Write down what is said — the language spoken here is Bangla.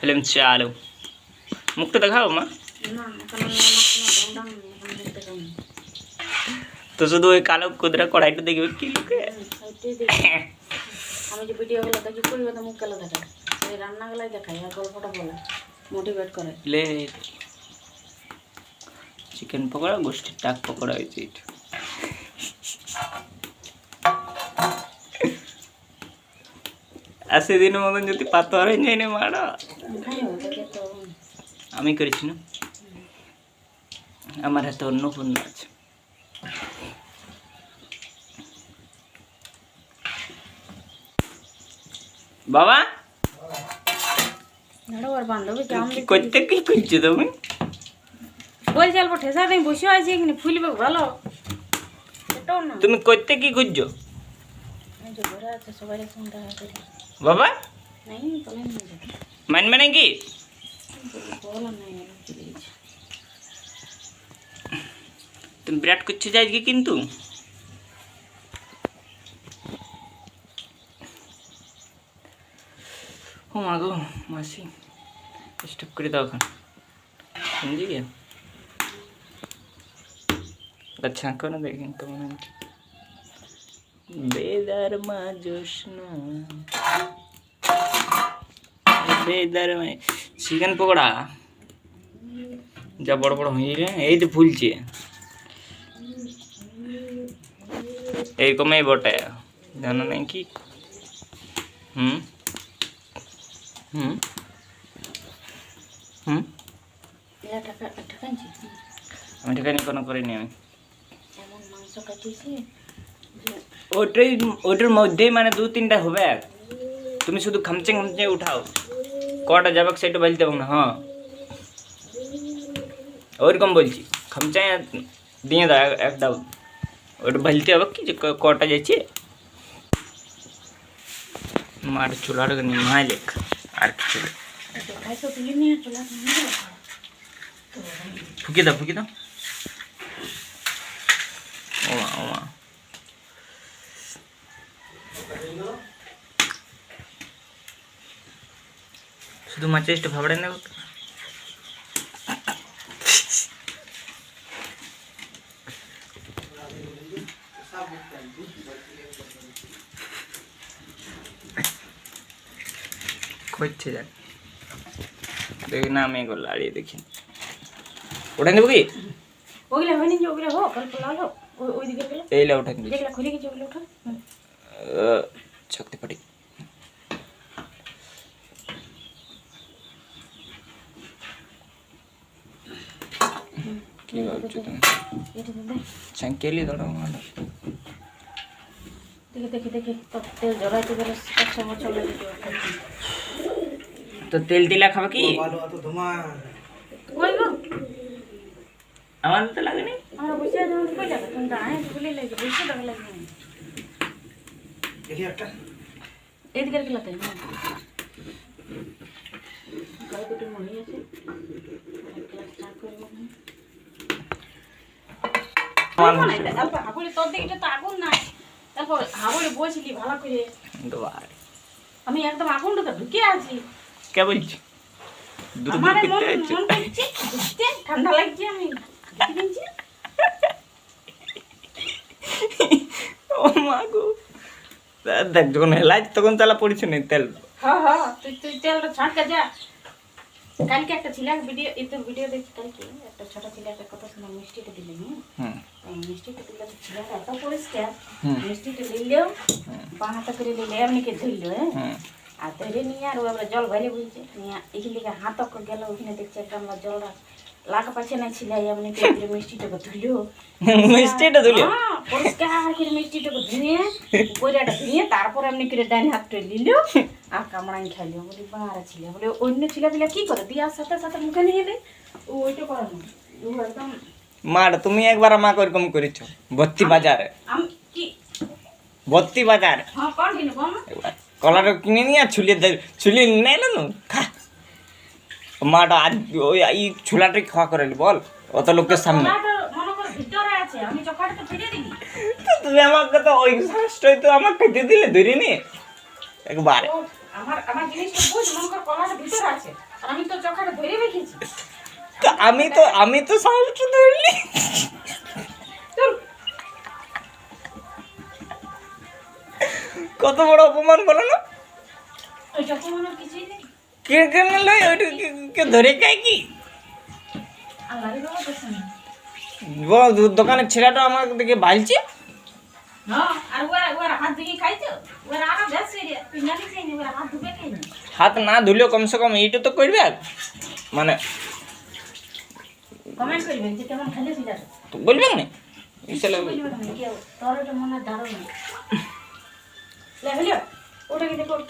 বললাম চালো, মুখটা দেখাও মা। তো শুধু ওই কালো কুদরা কড়াইটা দেখবে কি লোকে। আমি যে ভিডিওগুলো দেখি পরিবার মুখ গেলে দেখায়, এই রান্নাগুলাই দেখায় আর গল্পটা বলে মোটিভেট করে। লে চিকেন পকোড়া, গোষ্ঠীর টাক পকোড়া হয়েছে এটা। আর সেদিনের মতন যদি পাতর হয়ে যায় না মারা। আমি করেছি না, আমার হাতে অন্য পণ্য আছে। বাবা বান্ধবী করতে কি করছো তুমি? বলছি অল্প ঠেসা নেই, বসে আছি এখানে ফুলবে ভালো। তুমি করতে কি খুঁজছো সবাই বাবা? নাই মানবে নাকি? তুমি বিরাট করছো যে আজকে কিন্তু। ও মা গো মাসি, স্টপ করে দাও এখন, समझी गया? अच्छा कौन देखें कमेंट। बेदरमा जोशना बेदरमा चिकेन पकोड़ा যা বড় বড় হয়ে রে, এই তো ফুলছে এইরকমই বটে, জানো নাকি? হুম হুম হুম আমি ঠেকানি কোনো করিনি আমি। ওইটার মধ্যেই মানে 2-3টা হবে, তুমি শুধু খামচে খামচে উঠাও, কটা যাবে সেটা বলতে পারবো না। হ্যাঁ ওইরকম বলছি, খামচায় দিয়ে দাও একটা, ওইটা বলতে হবে কি যে কটা যাচ্ছে। মার চুলার নিমাই লেখ আর কিছু ফুকি দাও ফুকি দাও। ওমা ওমা শুধু মাছের একটু ভাবড়ে নেব। করছে যাক দেখি না, আমি এগুলো লাড়িয়ে দেখি ওটা নেবো কি ওগুলা হয়নি যে ওগুলা হোক অল্প লাল হোক, ওই দিকে গেলে এইলা ওঠা নিবি যেগুলা খুলে গেছে ওগুলা ওঠা শক্তি পাটি। কি ভাবছো তুমি? চাঙ্কেলি ধরো দেখে দেখে দেখে তেল জড়াইতে গেলে 5 বছর লেগে যাবে। তো তেল দিলা খাবে কি? কই গো আমার তো লাগেনি। আমরা বসে যখন কই লাগে তুমি দাঁড়ায় বলে লাগে বসে দাঁড়া লাগে দেখি একটা এদিকে গেলাতে না গায় কত মনে আছে ক্লাস স্টার্ট করব না। তারপর হাবুলে তোর দিকে তো আগুন নাই, তারপর হাবুলে বসলি ভালো করে দোয়ার আমি একদম আগুনটা তো ঢুকে আছি। কে বলছি দূর দূর আমার করতে আছে মন করছে বুঝতে ঠান্ডা লাগছে আমি দেখছি। ও মা গো দেখ যখন হেলাই তখন চালা পড়িছ না তেল। হ্যাঁ হ্যাঁ তুই তুই তেলটা ছাড়কা যা। কালকে একটা ছিল ভিডিও, এই তো ভিডিও দেখছি কালকে একটা ছোট ছিল একটা কথা শুনে মিষ্টিটা দিলে হুম মিষ্টিটা দিলে ছিল এত পরিষ্কার, মিষ্টিটা দিলেও বানাটা করে দিলে এমনিকে ধরলো হ্যাঁ আর ধরে নিয়ে আর আমরা জল ভরে বলছে নিয়ে এখান থেকে হাত গেল ওখানে দেখছি একটা আমরা জল লাগা পাচ্ছে না ছিল এমনি করে মিষ্টিটাকে ধরলো মিষ্টিটা ধুলো পরিষ্কার করে মিষ্টিটাকে ধুয়ে বইরাটা ধুয়ে তারপর এমনি করে ডাইন হাতটা নিল আর কামড়াই খাইলো। বলি বাড়া ছিল বলে অন্য ছেলেপিলা কি করে দিয়ার সাথে সাথে মুখে নিয়ে দেয়, ও ওইটা করে না ও একদম মার। তুমি একবার আমাকে ওরকম করেছো বত্তি বাজারে, আমি কি বত্তি বাজার হ্যাঁ কোন কিনে বল কলার কিনে নিয়ে ছুলিয়ে নেই না খা মাটা আজ ওই এই ছোলাটা খাওয়া করে বল অত লোকের সামনে। মনে করে ভিতরে আছে আমি চকাটা ফিরে দিই। তুমি আমাকে তো ওই শাস্ত্রই তো আমাকে খেতে দিলে ধরে নি একবার। আমার আমার জিনিসটা বুঝ মনে কর কলাটা ভিতরে আছে আমি তো সাহস ধরলি। চল। কত বড় অপমান বলো না। ওইটা তো মনে হয় কিছুই নেই। কে কেন লয় ওইটা কে ধরে খায় কি? আল্লাহরে বাবা দেখছেন না। দোকানের ছেলেটা আমার দিকে বালছে। হ্যাঁ, আর ওরা হাত দিয়ে খাইতো। ওরা আরো বেশ করে তুই জানিস নি ওরা হাত ধুবে খাই না। হাত না ধুলেও কমসে কম এইটা তো করবে মানে কমেন্ট করবে যে কেমন খেলে ছিল। তো বলবে না এই ছেলে বলবে না কেউ। তোর এটা মনে হয় দারুণ। লে হলো ওটা কিন্তু কোট